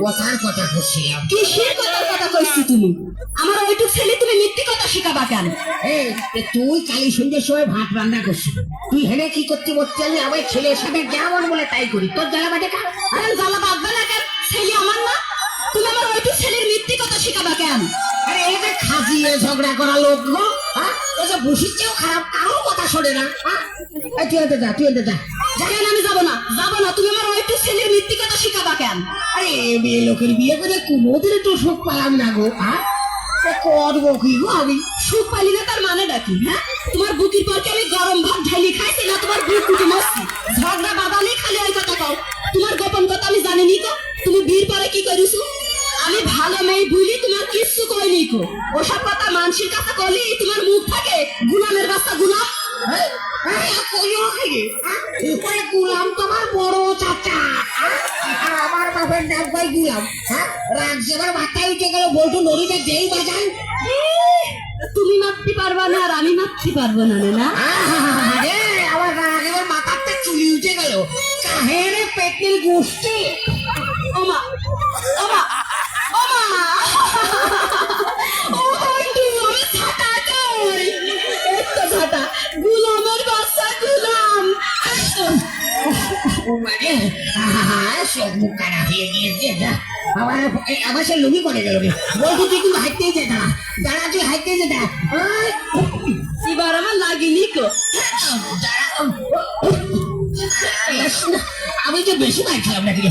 কথার কথা করছিলাম। কিসের কথার কথা কইছি তুমি? আমার ওইটুক ছেলে তুমি মিথ্যে কথা শিখাবা কেন? এই তুই কালী সন্ধ্যের সময় ভাত রান্না করছিস, তুই হেনে কি করতে বলতে আমি আমার ছেলের সাথে যেমন বলে তাই করি, তোর জ্বালা বাটে কার? আরে জ্বালা বাঁধবে না কেন? ছেলে আমার না, তুমি আমার ওইটুক ছেলের মিথ্যে কথা শিখাবা কেন? আরে এই যে খাজিয়ে ঝগড়া করা লোক গো, হ্যাঁ এই যে বসির চেয়েও খারাপ, কারো কথা শোনে না। এই তুই এতে যা, তুই এতে যা। কেন আমি যাবো না? যাবো না, তুমি আমার ওইটুক ছেলের মিথ্যে কথা শিখাবা কেন? আরে মেয়ে লোকের বিয়ে করে কোনোদিন একটু সুখ পেলাম না গো, হ্যাঁ করবো কি গো আমি? সুখ পাইলি না তার মানেটা কি? হ্যাঁ, তোমার বুকের পর কি আমি গরম ভাত ঢালি খাইছি না তোমার বুক ফুটে মরছি? ঝগড়া বাদালে খালি ওই কথা কও। তোমার গোপন কথা আমি জানি নি তো। তুমি বিয়ের পরে কি করিস? আমি ভালো মেয়ে বুঝলি তোমার কিচ্ছু কইনি কো। ওসব কথা মানুষের কাছে কলি তোমার মুখ থাকে গুলামের বাচ্চা গুলাম। গুলাম তোমার বড় চাচা, আর আমার বাপের নাম কই গুলাম। হ্যাঁ রাগ যেবার মাথায় উঠে গেল, বলতো নদীতে যেই বাজান। তুমি মারতে পারবা না আর আমি মারতে পারবো না না? আরে আমার রাগ এবার মাথাতে চুলি উঠে গেল। কাহেরে পেটের গোষ্ঠী। ওমা ওমা ওমা ও হইটু আমি ছাতা কই একটা ছাতা গুলামের বাচ্চা গুলাম। মানে সব মুখ কাটা হয়ে গিয়েছে। আমার সে লুবি করে গেল রে। বলছি তুই কিন্তু হাইতেই যেটা, দাঁড়া তুই হাইতেই যেটা। এবার আমার লাগেনি কো। আমি যে বেশি মার খেলাম নাকি রে।